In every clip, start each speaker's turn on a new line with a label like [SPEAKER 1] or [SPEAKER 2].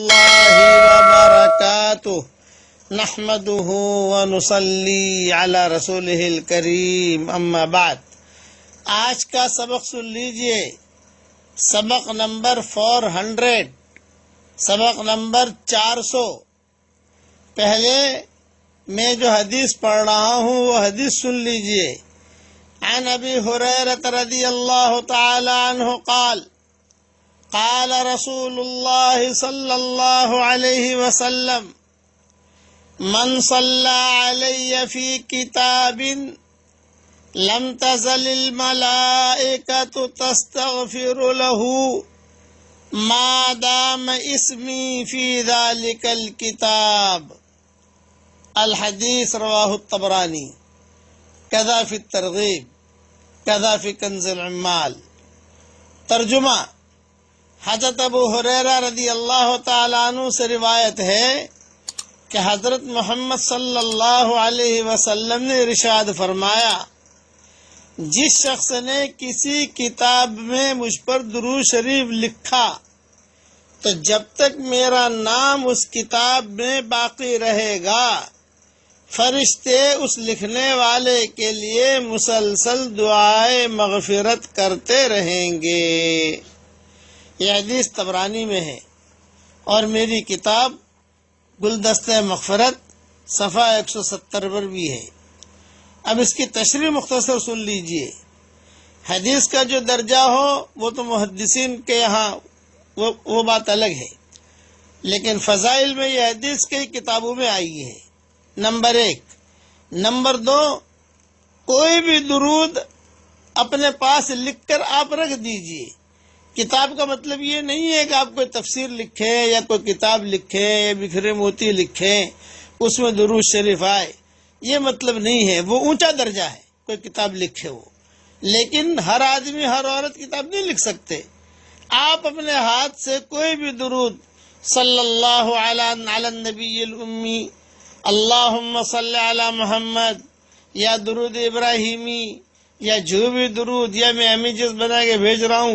[SPEAKER 1] اللہ وبرکاتہ نحمده ونصلی علی رسولہ الکریم اما بعد۔ آج کا سبق سن لیجئے، سبق نمبر 400، سبق نمبر 400۔ پہلے میں جو حدیث پڑھ رہا ہوں وہ حدیث سن لیجئے۔ عن ابی ہریرہ رضی اللہ تعالی عنہ قال قال رسول اللہ صلی اللہ علیہ وسلم من صلی علی فی کتاب لم تزل الملائکۃ تستغفر له ما دام اسمی فی ذلک الکتاب۔ الحدیث رواہ الطبرانی، کذا فی الترغیب، کذا فی کنز العمال۔ ترجمہ: حضرت ابو ہریرہ رضی اللہ تعالیٰ عنہ سے روایت ہے کہ حضرت محمد صلی اللہ علیہ وسلم نے ارشاد فرمایا، جس شخص نے کسی کتاب میں مجھ پر درود شریف لکھا تو جب تک میرا نام اس کتاب میں باقی رہے گا فرشتے اس لکھنے والے کے لیے مسلسل دعائے مغفرت کرتے رہیں گے۔ یہ حدیث طبرانی میں ہے اور میری کتاب گلدستہ مغفرت صفحہ 170 پر بھی ہے۔ اب اس کی تشریح مختصر سن لیجئے۔ حدیث کا جو درجہ ہو وہ تو محدثین کے یہاں وہ بات الگ ہے، لیکن فضائل میں یہ حدیث کئی کتابوں میں آئی ہے۔ نمبر 1۔ نمبر 2، کوئی بھی درود اپنے پاس لکھ کر آپ رکھ دیجئے۔ کتاب کا مطلب یہ نہیں ہے کہ آپ کوئی تفسیر لکھیں یا کوئی کتاب لکھیں یا بکھرے موتی لکھیں اس میں درود شریف آئے، یہ مطلب نہیں ہے، وہ اونچا درجہ ہے کوئی کتاب لکھے وہ، لیکن ہر آدمی ہر عورت کتاب نہیں لکھ سکتے۔ آپ اپنے ہاتھ سے کوئی بھی درود صلی اللہ علی النبی الامی، اللہم صلی علی محمد، یا درود ابراہیمی، یا جو بھی درود یا میں امیجز بنا کے بھیج رہا ہوں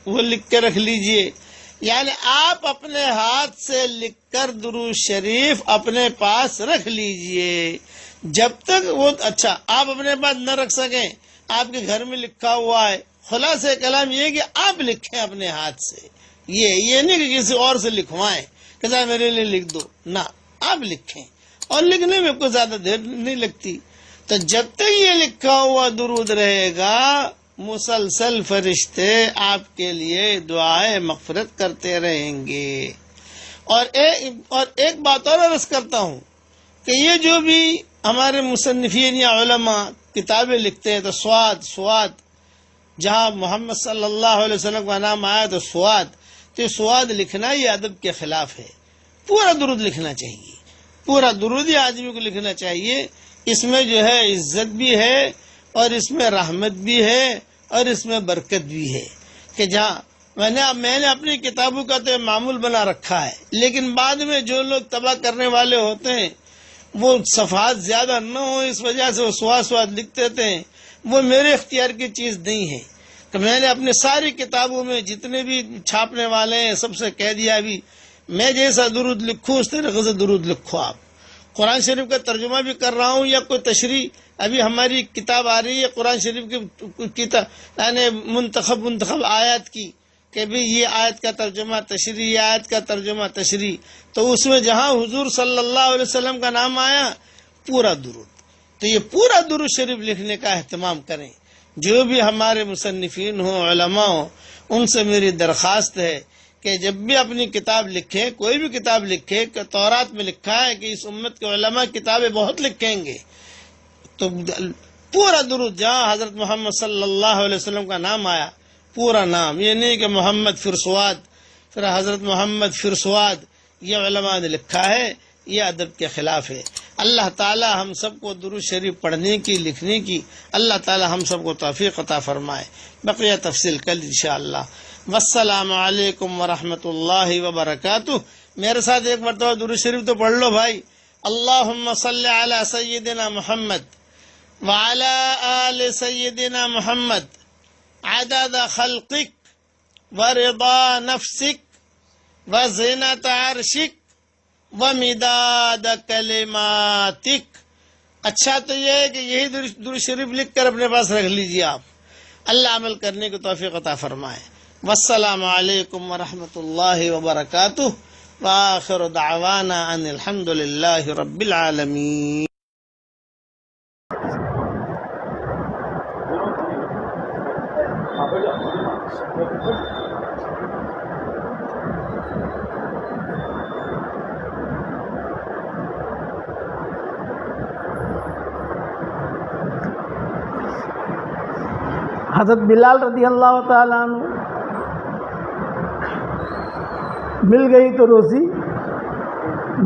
[SPEAKER 1] وہ لکھ کے رکھ لیجئے۔ یعنی آپ اپنے ہاتھ سے لکھ کر درود شریف اپنے پاس رکھ لیجئے جب تک وہ اچھا آپ اپنے پاس نہ رکھ سکیں، آپ کے گھر میں لکھا ہوا ہے۔ خلاصہ کلام یہ کہ آپ لکھیں اپنے ہاتھ سے، یہ نہیں کہ کسی اور سے لکھوائیں کہ ذرا میرے لیے لکھ دو، نہ، آپ لکھیں، اور لکھنے میں کوئی زیادہ دیر نہیں لگتی۔ تو جب تک یہ لکھا ہوا درود رہے گا مسلسل فرشتے آپ کے لیے دعائے مغفرت کرتے رہیں گے۔ اور ایک بات اور عرض کرتا ہوں کہ یہ جو بھی ہمارے مصنفین یا علماء کتابیں لکھتے ہیں تو سواد جہاں محمد صلی اللہ علیہ وسلم کا نام آیا تو تو سواد لکھنا یہ ادب کے خلاف ہے۔ پورا درود لکھنا چاہیے، پورا درود یہ آدمی کو لکھنا چاہیے۔ اس میں جو ہے عزت بھی ہے اور اس میں رحمت بھی ہے اور اس میں برکت بھی ہے کہ جہاں میں نے اپنی کتابوں کا تو معمول بنا رکھا ہے، لیکن بعد میں جو لوگ تباہ کرنے والے ہوتے ہیں وہ صفحات زیادہ نہ ہو اس وجہ سے وہ سواد لکھتے ہیں، وہ میرے اختیار کی چیز نہیں ہے کہ میں نے اپنی ساری کتابوں میں جتنے بھی چھاپنے والے ہیں سب سے کہہ دیا بھی میں جیسا درود لکھوں اس طریقے سے درود لکھو۔ آپ قرآن شریف کا ترجمہ بھی کر رہا ہوں یا کوئی تشریح، ابھی ہماری کتاب آ رہی ہے قرآن شریف کی کتاب یعنی منتخب آیات کی کہ بھی یہ آیت کا ترجمہ تشریح، یہ آیت کا ترجمہ تشریح، تو اس میں جہاں حضور صلی اللہ علیہ وسلم کا نام آیا پورا درود، تو یہ پورا درود شریف لکھنے کا اہتمام کریں۔ جو بھی ہمارے مصنفین ہوں علماء ہوں ان سے میری درخواست ہے کہ جب بھی اپنی کتاب لکھیں، کوئی بھی کتاب لکھیں، کہ تورات میں لکھا ہے کہ اس امت کے علماء کتابیں بہت لکھیں گے، تو پورا درود جہاں حضرت محمد صلی اللہ علیہ وسلم کا نام آیا پورا نام، یہ نہیں کہ محمد پھر سواد پھر حضرت محمد پھر سواد، یہ علماء نے لکھا ہے، یہ ادب کے خلاف ہے۔ اللہ تعالی ہم سب کو درود شریف پڑھنے کی لکھنے کی اللہ تعالی ہم سب کو توفیق عطا فرمائے۔ بقیہ تفصیل کل انشاءاللہ۔ والسلام علیکم ورحمۃ اللہ وبرکاتہ۔ میرے ساتھ ایک مرتبہ درود شریف تو پڑھ لو بھائی۔ اللہم صلی علی سیدنا محمد وعلی آل سیدنا محمد عدد خلقک ورضا نفسک وزینت عرشک ومداد کلماتک. اچھا تو یہ ہے کہ یہی درود شریف لکھ کر اپنے پاس رکھ لیجیے آپ. اللہ عمل کرنے کی توفیق عطا فرمائے. والسلام علیکم ورحمۃ اللہ وبرکاتہ. وآخر دعوانا ان الحمد للہ رب العالمین.
[SPEAKER 2] حضرت بلال رضی اللہ تعالیٰ عنہ مل گئی تو روزی،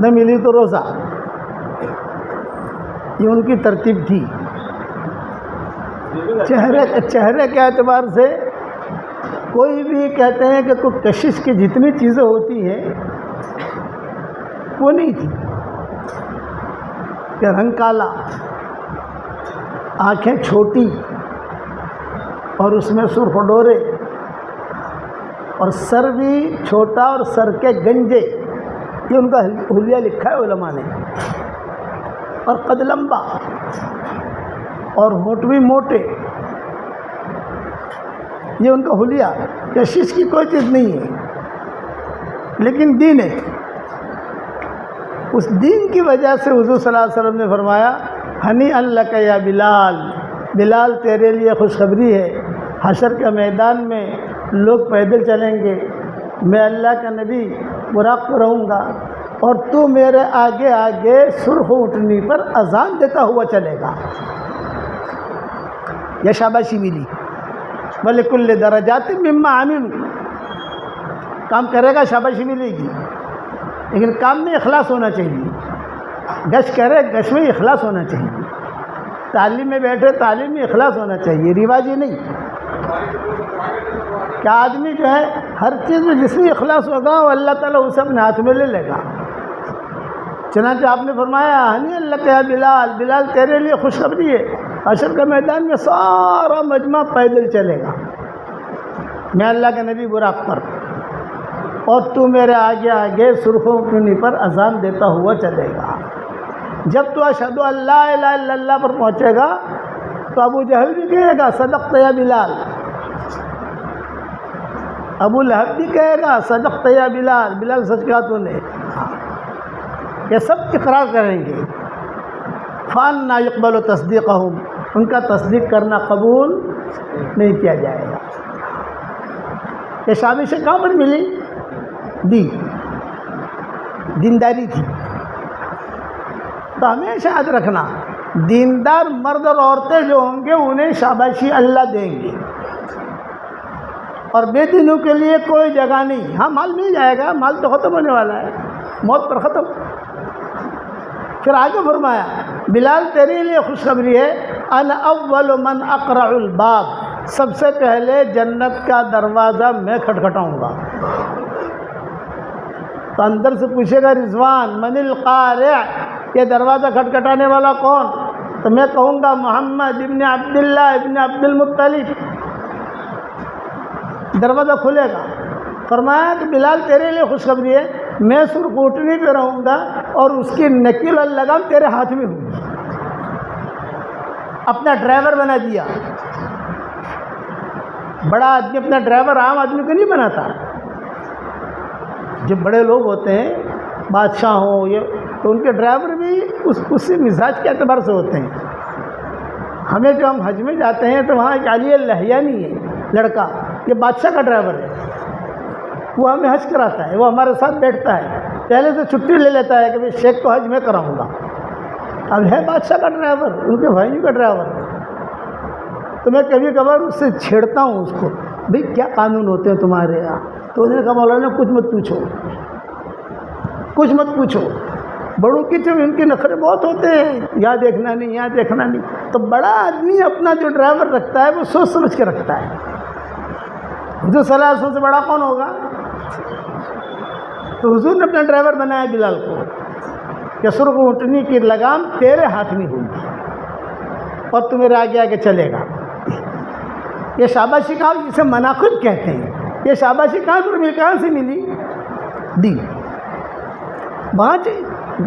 [SPEAKER 2] نہ ملی تو روزہ. یہ ان کی ترتیب تھی. چہرے کے اعتبار سے کوئی بھی کہتے ہیں کہ کوئی کشش کی جتنی چیزیں ہوتی ہیں وہ نہیں تھی. کہ رنگ کالا، آنکھیں چھوٹی اور اس میں سرخ ڈورے، اور سر بھی چھوٹا اور سر کے گنجے. یہ ان کا حلیہ لکھا ہے علماء نے. اور قد لمبا اور ہونٹ بھی موٹے. یہ ان کا حلیہ. کشش کی کوئی چیز نہیں ہے، لیکن دین ہے. اس دین کی وجہ سے حضور صلی اللہ علیہ وسلم نے فرمایا ہنیئا لک یا بلال، بلال تیرے لیے خوشخبری ہے. حشر کے میدان میں لوگ پیدل چلیں گے، میں اللہ کا نبی براق پر رہوں گا، اور تو میرے آگے آگے سرخ اونٹنی پر اذان دیتا ہوا چلے گا. یہ شاباشی ملی. وَلِكُلِّ دَرَجَاتٍ مِّمَّا عَمِلُوا. کام کرے گا شاباشی ملے گی، لیکن کام میں اخلاص ہونا چاہیے. گش کرے، گش میں اخلاص ہونا چاہیے. تعلیم میں بیٹھے، تعلیم میں اخلاص ہونا چاہیے، رواجی نہیں. کہ آدمی جو ہے ہر چیز میں جس میں اخلاص ہوگا وہ اللہ تعالیٰ اسے اپنے ہاتھ میں لے لے گا. چنانچہ آپ نے فرمایا ہنیئا لک یا بلال، بلال تیرے لیے خوشخبری ہے، حشر کے میدان میں سارا مجمع پیدل چلے گا، میں اللہ کے نبی براق پر، اور تو میرے آگے آگے سرخوں اونٹنی پر اذان دیتا ہوا چلے گا. جب تو اشہد ان لا الہ الا اللہ پر پہنچے گا تو ابو جہل بھی کہے گا صدقت یا بلال. ابو لہب بھی کہے گا صدقت یا بلال، بلال سچ کہا تو نے. یہ سب اقرار کریں گے. فَأَنَّىٰ يُقْبَلُ تَصْدِيقَهُمْ، ان کا تصدیق کرنا قبول نہیں کیا جائے گا. یہ شابش کہاں پر ملی؟ دینداری تھی. تو ہمیشہ یاد رکھنا دیندار مرد اور عورتیں جو ہوں گے انہیں شاباشی اللہ دیں گے، اور بے دینوں کے لیے کوئی جگہ نہیں. ہاں مال مل جائے گا، مال تو ختم ہونے والا ہے، موت پر ختم. پھر آگے فرمایا بلال تیرے لیے خوشخبری ہے، انا اول من اقرع الباب، سب سے پہلے جنت کا دروازہ میں کھٹکھٹاؤں گا. تو اندر سے پوچھے گا رضوان من القارع، یہ دروازہ کھٹکھٹانے والا کون؟ تو میں کہوں گا محمد ابن عبداللہ ابن عبد المطلب. دروازہ کھلے گا. فرمایا کہ بلال تیرے لیے خوشخبری ہے، میں سرخ اونٹنی پہ رہوں گا اور اس کی نکیل اور لگام تیرے ہاتھ میں ہوں. اپنا ڈرائیور بنا دیا. بڑا آدمی اپنا ڈرائیور عام آدمی کو نہیں بناتا. جو بڑے لوگ ہوتے ہیں، بادشاہ ہوں یہ، تو ان کے ڈرائیور بھی اسی مزاج کے اعتبار سے ہوتے ہیں. ہمیں جو ہم حج میں جاتے ہیں تو وہاں ایک علی اللحیانی ہے لڑکا، یہ بادشاہ کا ڈرائیور ہے. وہ ہمیں حج کراتا ہے، وہ ہمارے ساتھ بیٹھتا ہے، پہلے سے چھٹی لے لیتا ہے کہ بھائی شیخ کو حج میں کراؤں گا. اب ہے بادشاہ کا ڈرائیور، ان کے بھائیوں کا ڈرائیور. تو میں کبھی کبھار اس سے چھیڑتا ہوں اس کو، بھائی کیا قانون ہوتے ہیں تمہارے یہاں؟ تو انہوں نے کہا مولانا کچھ مت پوچھو، کچھ مت پوچھو. بڑوں کی جب ان کے نخرے بہت ہوتے ہیں، یہاں دیکھنا نہیں، یہاں دیکھنا نہیں. تو بڑا آدمی اپنا جو ڈرائیور رکھتا ہے وہ سوچ سمجھ کے رکھتا ہے. حضور صلی اللہ علیہ وسلم سے بڑا کون ہوگا؟ تو حضور نے اپنا ڈرائیور بنایا بلال کو کہ سرخ اونٹنی کی لگام تیرے ہاتھ میں ہوگی اور تو میرے آگے آگے چلے گا. یہ شاباشی کہاں، جسے مناقب کہتے ہیں. یہ شاباشی کہاں سے ملی؟ دی. وہاں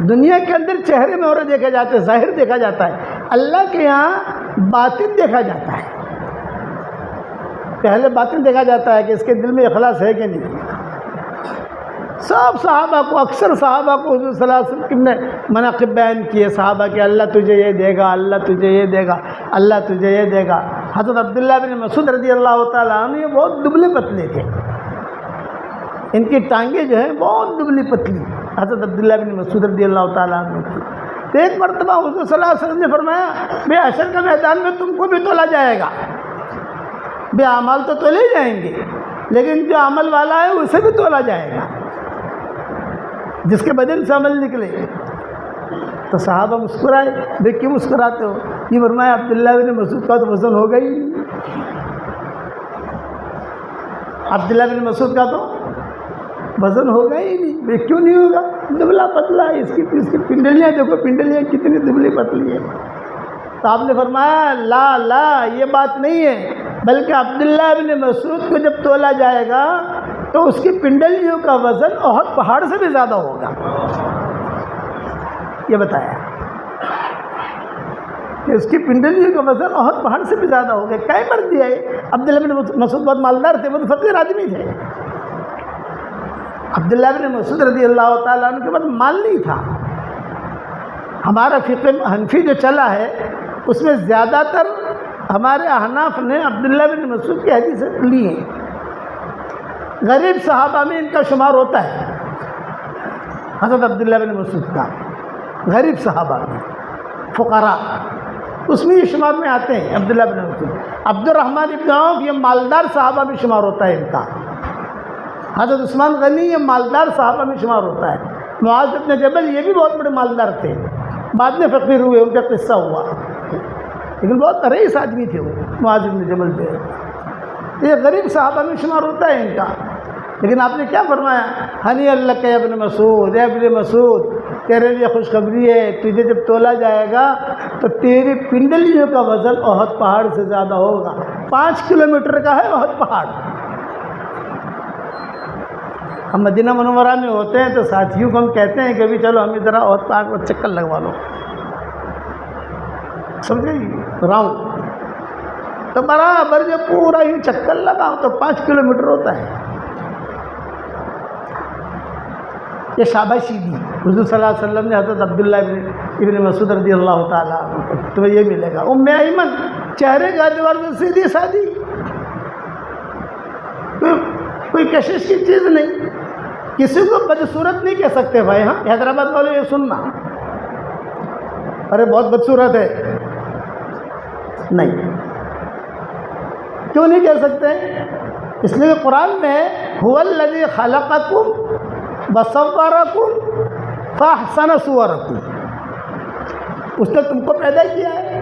[SPEAKER 2] دنیا کے اندر چہرے میں اور دیکھا جاتا ہے، ظاہر دیکھا جاتا ہے، اللہ کے یہاں باطن دیکھا جاتا ہے. پہلے باطن دیکھا جاتا ہے کہ اس کے دل میں اخلاص ہے کہ نہیں. سب صحابہ کو، اکثر صحابہ کو حضور صلی اللہ علیہ وسلم نے مناقب بیان کیے صحابہ کہ اللہ تجھے یہ دے گا، اللہ تجھے یہ دے گا، اللہ تجھے یہ دے گا. حضرت عبداللہ بن مسعود رضی اللہ تعالیٰ عنہ یہ بہت دبلے پتلے تھے، ان کی ٹانگیں جو ہیں بہت دبلی پتلی حضرت عبداللہ بن مسعود رضی اللہ تعالیٰ عنہ کی. تو ایک مرتبہ حضور صلی اللہ علیہ وسلم نے فرمایا بے حشر کے میدان میں تم کو بھی تولا جائے گا. بے اعمال تو تولے جائیں گے، لیکن جو عمل والا ہے اسے بھی تولا جائے گا، جس کے بدن سے عمل نکلے. تو صحابہ مسکرائے. بے کیوں مسکراتے ہو؟ یہ فرمایا عبداللہ بن مسعود کا تو وزن ہو گئی. عبداللہ بن مسعود کا تو وزن ہوگا ہی نہیں. بے کیوں نہیں ہوگا؟ دبلا پتلا ہے. اس کی پنڈلیاں دیکھو، پنڈلیاں کتنی دبلی پتلی ہے. تو آپ نے فرمایا لا لا، یہ بات نہیں ہے، بلکہ عبداللہ بن مسعود کو جب تولا جائے گا تو اس کی پنڈلیوں کا وزن احد پہاڑ سے بھی زیادہ ہوگا. یہ بتایا کہ اس کی پنڈلیوں کا وزن احد پہاڑ سے بھی زیادہ ہوگا. کیا مر دیا ہے؟ عبداللہ بن مسعود بہت مالدار تھے، وہ تو فقیر آدمی تھے. عبداللہ بن مسعود رضی اللہ تعالیٰ عنہ کے بعد مال نہیں تھا. ہمارا فقہ حنفی جو چلا ہے اس میں زیادہ تر ہمارے احناف نے عبداللہ بن مسعود کی حدیثیں لی ہیں. غریب صحابہ میں ان کا شمار ہوتا ہے، حضرت عبداللہ بن مسعود کا غریب صحابہ میں، فقراء اس میں یہ شمار میں آتے ہیں. عبداللہ بن مسعود، عبد الرحمن بن عوف یہ مالدار صحابہ میں شمار ہوتا ہے ان کا. حضرت عثمان غنی یہ مالدار صحابہ میں شمار ہوتا ہے. معاذ بن جبل یہ بھی بہت بڑے مالدار تھے، بعد میں فقیر ہوئے، ان کا قصہ ہوا، لیکن بہت رئیس آدمی تھے وہ معاذ بن جبل پہ. یہ غریب صحابہ میں شمار ہوتا ہے ان کا. لیکن آپ نے کیا فرمایا؟ ہنی اللہ کا ابن مسعود، اے ابن مسعود تیرے لیے خوشخبری ہے، تجھے جب تولا جائے گا تو تیری پنڈلیوں کا وزن احد پہاڑ سے زیادہ ہوگا. 5 کلومیٹر کا ہے احد پہاڑ. ہم مدینہ منورہ میں ہوتے ہیں تو ساتھیوں کو ہم کہتے ہیں کہ ابھی چلو ہمیں ذرا احد پہاڑ پر چکر لگوا لو، سمجھے راؤنڈ. تو برابر جب پورا یوں چکر لگاؤ تو 5 کلومیٹر ہوتا ہے. یہ شاباشی دی حضور صلی اللہ علیہ وسلم نے حضرت عبداللہ ابن مسعود رضی اللہ تعالیٰ تو یہ ملے گا. ام ایمن چہرے کا اعتبار سے سیدھی سادھی، کوئی کشش کی چیز نہیں. کسی کو بدصورت نہیں کہہ سکتے بھائی. ہاں حیدرآباد والے یہ سننا، ارے بہت بدصورت ہے، نہیں. کیوں نہیں کہہ سکتے؟ اس لیے قرآن میں هو الذی خلقکم وصورکم فاحسن صورکم، اس نے تم کو پیدا کیا ہے،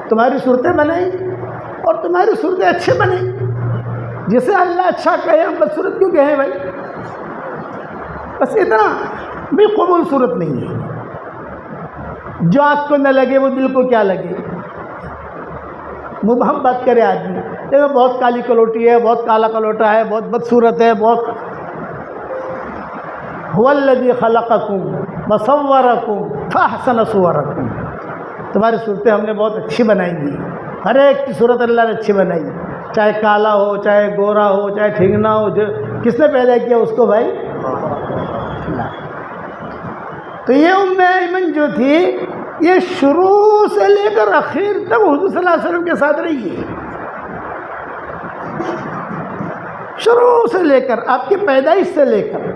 [SPEAKER 2] تمہاری صورتیں بنائی اور تمہاری صورتیں اچھے بنائی. جسے اللہ اچھا کہے ہم بدصورت کیوں کہیں بھائی؟ بس اتنا بھی قبول صورت نہیں ہے. جو آنکھ کو نہ لگے وہ دل کو کیا لگے. مبہم بات کرے آدمی، دیکھو بہت کالی کلوٹی ہے، بہت کالا کلوٹا ہے، بہت بدصورت ہے، بہت. هو الذی خلقکم وصورکم فاحسن صورکم، تمہاری صورتیں ہم نے بہت اچھی بنائی ہیں. ہر ایک کی صورت اللہ نے اچھی بنائی، چاہے کالا ہو، چاہے گورا ہو، چاہے ٹھنگنا ہو. جو کس نے پیدا کیا اس کو بھائی؟ تو یہ ام ایمن جو تھی یہ شروع سے لے کر اخیر تک حضور صلی اللہ علیہ وسلم کے ساتھ رہی ہے. شروع سے لے کر آپ کی پیدائش سے لے کر،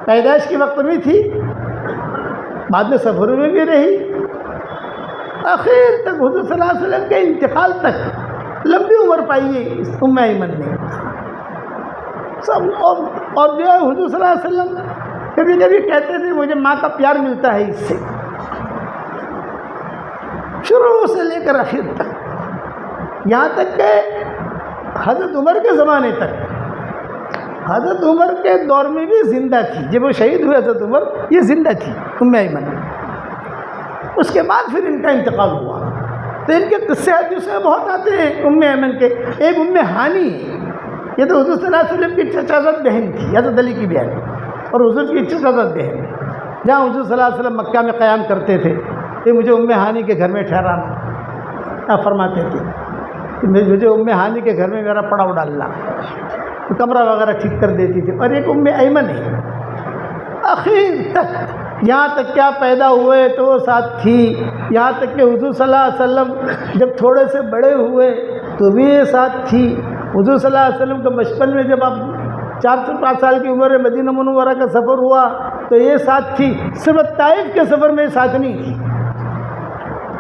[SPEAKER 2] پیدائش کے وقت بھی تھی، بعد میں سفر میں بھی رہی، آخر تک حضور صلی اللہ علیہ وسلم کے انتقال تک لمبی عمر پائی ہے اس ام ایمن نے سب. اور جو ہے حضور صلی اللہ علیہ وسلم کبھی کبھی کہتے تھے مجھے ماں کا پیار ملتا ہے اس سے. شروع سے لے کر آخر تک، یہاں تک کہ حضرت عمر کے زمانے تک، حضرت عمر کے دور میں بھی زندہ تھی. جب وہ شہید ہوئے حضرت عمر یہ زندہ تھی ام ایمن. اس کے بعد پھر ان کا انتقال ہوا. تو ان کے قصے حدیث میں بہت آتے ہیں ام ایمن کے. ایک ام ہانی ہے، یہ تو حضور صلی اللہ علیہ وسلم کی چچازاد بہن تھی، حضرت علی کی بہن، اور حضور کی چچازاد بہن، جہاں حضور صلی اللہ علیہ وسلم مکہ میں قیام کرتے تھے، کہ مجھے ام ہانی کے گھر میں ٹھہرانا، آپ فرماتے تھے کہ مجھے ام ہانی کے گھر میں میرا پڑاؤ ڈالنا، تو کمرہ وغیرہ ٹھیک کر دیتی تھی۔ اور ایک ام ایمن ہے، آخر تک یہاں تک کیا پیدا ہوئے تو وہ ساتھ تھی، یہاں تک کہ حضور صلی اللہ علیہ وسلم جب تھوڑے سے بڑے ہوئے تو بھی یہ ساتھ تھی۔ حضور صلی اللہ علیہ وسلم کا بچپن میں جب آپ 4 سے 5 سال کی عمر میں مدینہ منورہ کا سفر ہوا تو یہ ساتھ تھی، صرف طائف کے سفر میں ساتھ نہیں تھی۔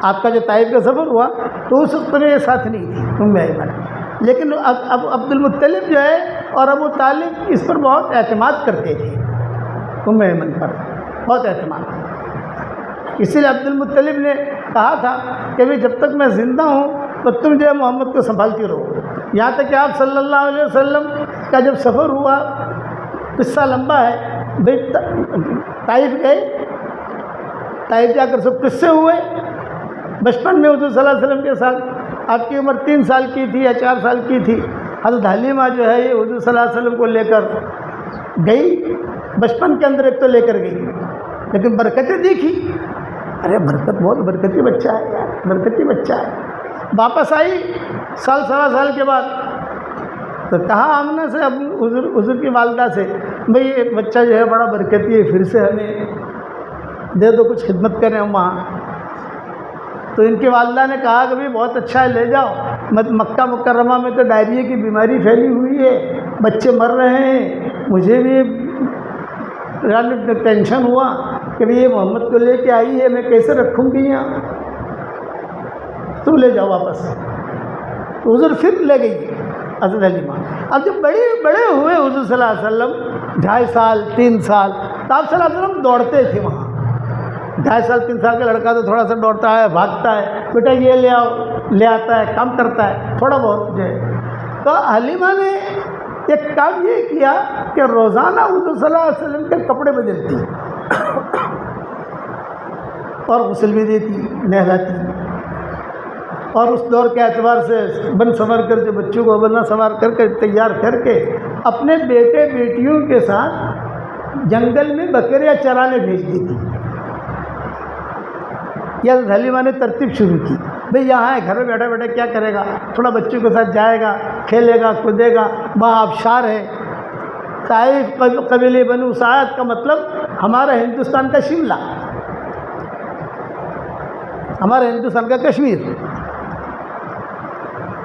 [SPEAKER 2] آپ کا جو طائف کا سفر ہوا تو اس وقت میں یہ ساتھ نہیں تھی ام ایمن، لیکن اب عبد المطلب جو ہے اور ابو طالب اس پر بہت اعتماد کرتے تھے، ام ایمن پر بہت اعتماد۔ اسی لیے عبد المطلب نے کہا تھا کہ بھائی جب تک میں زندہ ہوں تو تم جو ہے محمد کو سنبھالتی رہو، یہاں تک کہ آپ صلی اللہ علیہ وسلم کا جب سفر ہوا، قصہ لمبا ہے، بھائی طائف گئے، طائف جا کر سب قصے ہوئے، بچپن میں حضور صلی اللہ علیہ وسلم کے ساتھ، آپ کی عمر 3 سال کی تھی یا 4 سال کی تھی، حضرت حلیمہ جو ہے یہ حضور صلی اللہ علیہ وسلم کو لے کر گئی، بچپن کے اندر ایک تو لے کر گئی، لیکن برکتیں دیکھی، ارے برکت بہت برکتی بچہ ہے یار، برکتی بچہ ہے۔ واپس آئی سال سوا سال کے بعد تو کہا آمنہ سے، حضور کی والدہ سے، بھئی یہ بچہ جو ہے بڑا برکتی ہے، پھر سے ہمیں دے دو، کچھ خدمت کریں ہم وہاں۔ تو ان کی والدہ نے کہا کہ بھئی بہت اچھا ہے، لے جاؤ، مکہ مکرمہ میں تو ڈائریا کی بیماری پھیلی ہوئی ہے، بچے مر رہے ہیں، مجھے بھی ٹینشن ہوا کہ بھئی یہ محمد کو لے کے آئی ہے، میں کیسے رکھوں گی یہاں، تو لے جاؤ واپس۔ تو حضور پھر لے گئی حضرت حلیمہ۔ اب جب بڑے ہوئے حضور صلی اللہ علیہ وسلم، 2.5 سال 3 سال، تو آپ صلی اللہ علیہ وسلم دوڑتے تھے وہاں۔ 2.5 سال 3 سال کا لڑکا تو تھوڑا سا دوڑتا ہے، بھاگتا ہے، بیٹا یہ لے آؤ، لے آتا ہے، کام کرتا ہے تھوڑا بہت جو ہے۔ تو حلیمہ نے ایک کام یہ کیا کہ روزانہ حضور صلی اللہ علیہ وسلم کے کپڑے بدلتی اور غسل بھی دیتی، نہلاتی، اور اس دور کے اعتبار سے بن سنور کر جو بچوں کو بننا سنوار کر کے تیار کر کے اپنے بیٹے بیٹیوں کے ساتھ جنگل میں بکریاں چرانے بھیج دیتی۔ یہ حلیمہ نے ترتیب شروع کی، بھئی یہاں ہے، گھر میں بیٹھے بیٹھے کیا کرے گا، تھوڑا بچوں کے ساتھ جائے گا، کھیلے گا، کودے گا، وہاں آبشار ہے، طائف قبیلے بنو سعد کا مطلب ہمارا ہندوستان کا شملہ، ہمارا ہندوستان کا کشمیر،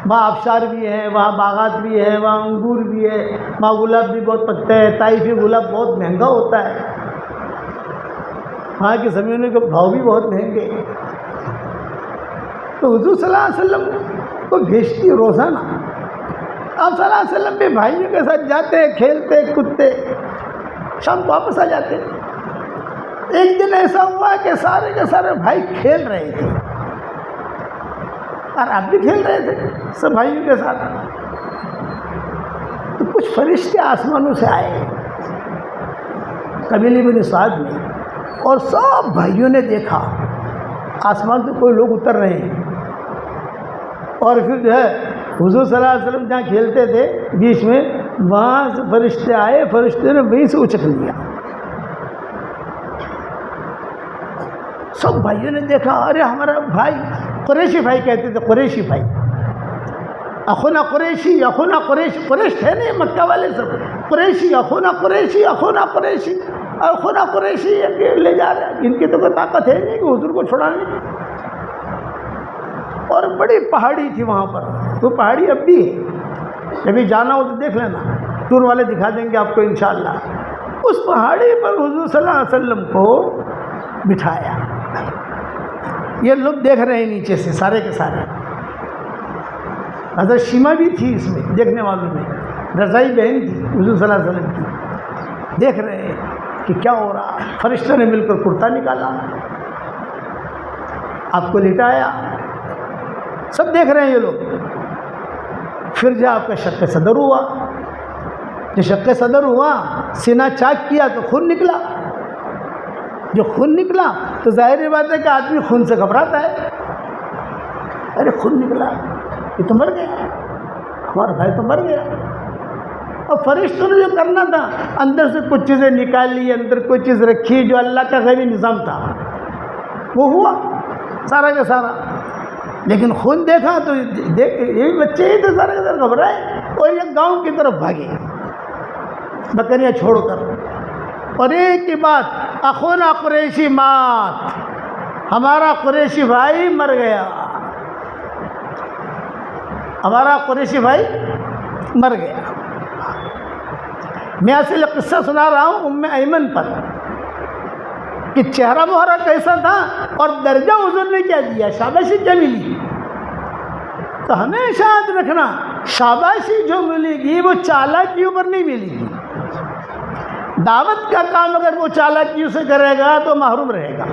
[SPEAKER 2] وہاں آبشار بھی ہے، وہاں باغات بھی ہے، وہاں انگور بھی ہے، وہاں گلاب بھی بہت پکتے ہیں، طائفی گلاب بہت مہنگا ہوتا ہے، وہاں کی زمینوں کے بھاؤ بھی بہت مہنگے۔ تو حضور صلی اللہ علیہ وسلم کو بھیجتی روزانہ، آپ صلی اللہ علیہ وسلم بھی بھائیوں کے ساتھ جاتے، کھیلتے کودتے، شام کو واپس آ جاتے۔ ایک دن ایسا ہوا کہ سارے کے سارے بھائی کھیل رہے تھے اور آپ بھی کھیل رہے تھے سب بھائیوں کے ساتھ، تو کچھ فرشتے آسمانوں سے آئے قبیلے بنی سعد میں، اور سب بھائیوں نے دیکھا آسمان سے کوئی لوگ اتر رہے ہیں، اور پھر جو ہے حضور صلی اللہ علیہ وسلم جہاں کھیلتے تھے بیچ میں، وہاں سے فرشتے آئے، فرشتے نے وہیں سے اچک لیا۔ سب بھائیوں نے دیکھا، ارے ہمارا بھائی، قریشی بھائی کہتے تھے، قریشی بھائی، اخونا قریشی، اخونا قریشی، قریش تھے نہیں مکہ والے سب، قریشی، اخونا قریشی، اخونا قریشی، اخونا قریشی لے جا رہے ہیں، ان کی تو کوئی طاقت ہے نہیں کہ حضور کو چھڑانے کی۔ اور بڑی پہاڑی تھی وہاں پر، وہ پہاڑی اب بھی ہے، کبھی جانا ہو تو دیکھ لینا، ٹور والے دکھا دیں گے آپ کو انشاءاللہ۔ اس پہاڑی پر حضور صلی اللہ علیہ وسلم کو بٹھایا، یہ لوگ دیکھ رہے ہیں نیچے سے سارے کے سارے، حضرت شیما بھی تھی اس میں دیکھنے والوں میں، رضائی بہن تھی حضور صلی اللہ علیہ وسلم کی، دیکھ رہے ہیں کہ کیا ہو رہا۔ فرشتوں نے مل کر کرتا نکالا، آپ کو لٹایا، سب دیکھ رہے ہیں یہ لوگ۔ پھر جو آپ کا شق صدر ہوا، جو شق صدر ہوا، سینہ چاک کیا تو خون نکلا، جو خون نکلا تو ظاہر بات ہے کہ آدمی خون سے گھبراتا ہے، ارے خون نکلا، یہ تو مر گیا، ہمارا بھائی تو مر گیا۔ اور فرشتوں نے جو کرنا تھا، اندر سے کچھ چیزیں نکال لی، اندر کوئی چیز رکھی جو اللہ کا غیبی نظام تھا، وہ ہوا سارا کا سارا۔ لیکن خون دیکھا تو یہ بچے ہی تو سارا کا سارا گھبرائے اور یہ گاؤں کی طرف بھاگے بکریاں چھوڑ کر، اور ایک ہی بات، اخونا قریشی مات، ہمارا قریشی بھائی مر گیا، ہمارا قریشی بھائی مر گیا۔ میں اصل قصہ سنا رہا ہوں ام ایمن پر کہ چہرہ مہرہ کیسا تھا اور درجہ حضور نے کیا دیا، شاباشی کیا ملی۔ تو ہمیشہ یاد رکھنا، شاباشی جو ملے گی وہ چالاکیوں پر نہیں ملے گی۔ دعوت کا کام اگر وہ چالاکیوں سے کرے گا تو محروم رہے گا،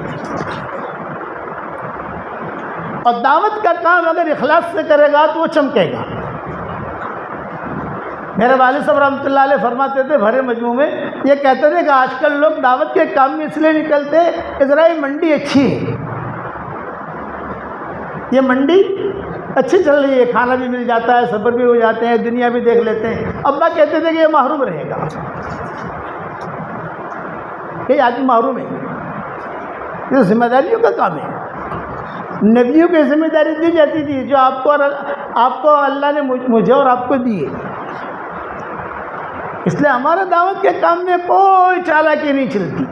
[SPEAKER 2] اور دعوت کا کام اگر اخلاص سے کرے گا تو وہ چمکے گا۔ میرے والد صاحب رحمۃ اللہ علیہ فرماتے تھے بھرے مجموع میں، یہ کہتے تھے کہ آج کل لوگ دعوت کے کام میں اس لیے نکلتے اسرائیل منڈی اچھی ہے، یہ منڈی اچھی چل رہی ہے، کھانا بھی مل جاتا ہے، سفر بھی ہو جاتے ہیں، دنیا بھی دیکھ لیتے ہیں۔ ابا کہتے تھے کہ یہ محروم رہے گا، یہ آدمی محروم ہے، یہ ذمہ داریوں کا کام ہے۔ نبیوں کی ذمہ داری دی جاتی تھی جو آپ کو اللہ نے مجھے اور آپ کو دی ہے۔ اس لیے ہمارا دعوت کے کام میں کوئی چالاکی نہیں چلتی،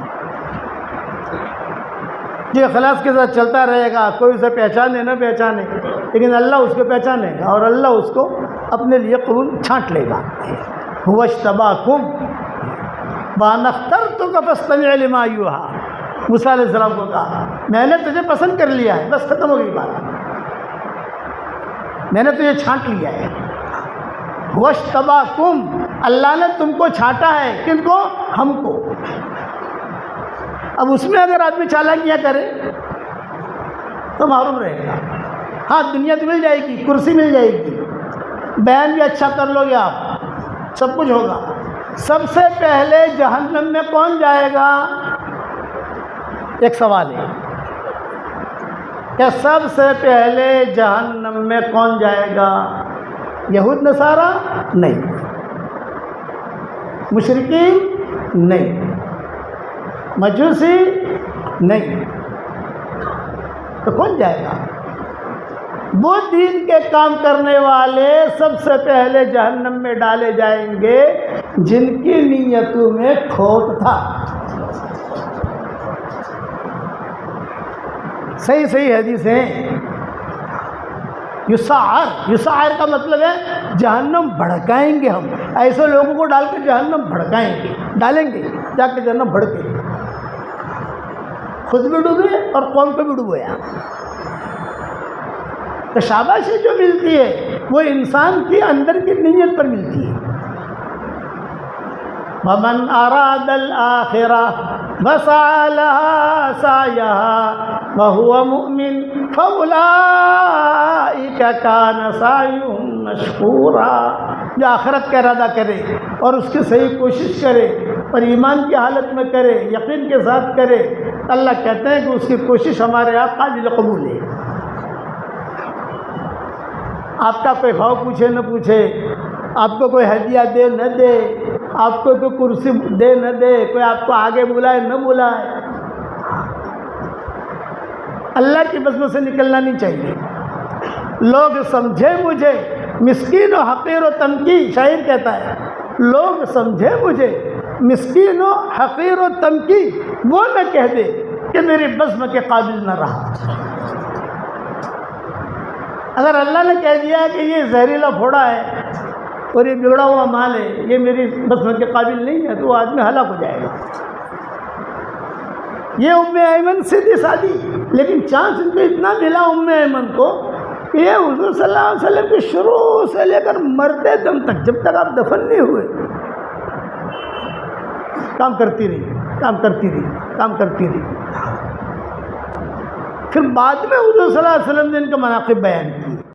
[SPEAKER 2] جو اخلاص کے ساتھ چلتا رہے گا، کوئی اسے پہچانے نہ پہچانے، لیکن اللہ اس کو پہچانے گا اور اللہ اس کو اپنے لیے قبول چھانٹ لے گا۔ هو اجتباکم وانا اخترتک فاستمع لما یوحی، موسیٰ علیہ السلام کو کہا میں نے تجھے پسند کر لیا ہے، بس ختم ہو گئی بات، میں نے تجھے چھانٹ لیا ہے۔ هو اجتباکم، اللہ نے تم کو چھانٹا ہے، کن کو؟ ہم کو۔ اب اس میں اگر آدمی چالاکیاں کرے تو محروم رہے گا۔ ہاں دنیا تو مل جائے گی، کرسی مل جائے گی، بیان بھی اچھا کر لو گے آپ، سب کچھ ہوگا۔ سب سے پہلے جہنم میں کون جائے گا؟ ایک سوال ہے کہ سب سے پہلے جہنم میں کون جائے گا؟ یہود نصارہ؟ نہیں۔ مشرکین؟ نہیں۔ مجوسی؟ نہیں۔ تو کون جائے گا؟ وہ دین کے کام کرنے والے سب سے پہلے جہنم میں ڈالے جائیں گے جن کی نیتوں میں کھوٹ تھا۔ صحیح حدیث ہیں۔ یسعر کا مطلب ہے جہنم بھڑکائیں گے، ہم ایسے لوگوں کو ڈال کے جہنم بھڑکائیں گے، ڈالیں گے جا کے جہنم بھڑکے، خود بھی ڈوبے اور قوم کو بھی ڈوبویا۔ تو شاباشی جو ملتی ہے وہ انسان کی اندر کی نیت پر ملتی ہے۔ وَمَنْ أَرَادَ الْآخِرَةَ وَسَعَى لَهَا سَعْيَهَا وَهُوَ مُؤْمِنٌ فَأُولَئِكَ كَانَ سَعْيُهُمْ مَشْكُورًا، جو آخرت کا ارادہ کرے اور اس کی صحیح کوشش کرے اور ایمان کی حالت میں کرے، یقین کے ساتھ کرے، اللہ کہتے ہیں کہ اس کی کوشش ہمارے یہاں قابل قبول ہے۔ آپ کا کوئی بھاؤ پوچھے نہ پوچھے، آپ کو کوئی ہدیہ دے نہ دے، آپ کو کوئی کرسی دے نہ دے، کوئی آپ کو آگے بلائے نہ بلائے، اللہ کی بزم سے نکلنا نہیں چاہیے۔ لوگ سمجھے مجھے مسکین و حقیر و تنقی، شاعر کہتا ہے لوگ سمجھے مجھے مسکین و حقیر و تنقی، وہ نہ کہہ دے کہ میری بزم کے قابل نہ رہا۔ اگر اللہ نے کہہ دیا کہ یہ زہریلا پھوڑا ہے اور یہ بگڑا ہوا مال ہے، یہ میری بزم کے قابل نہیں ہے، تو وہ آدمی ہلاک ہو جائے گا۔ یہ ام ایمن سیدھی سادی، لیکن چانس ان کو اتنا ملا ام ایمن کو کہ یہ حضور صلی اللہ علیہ وسلم کی شروع سے لے کر مرتے دم تک، جب تک آپ دفن نہیں ہوئے، کام کرتی رہی۔ پھر بعد میں حضور صلی اللہ علیہ وسلم نے ان کے مناقب بیان کیے۔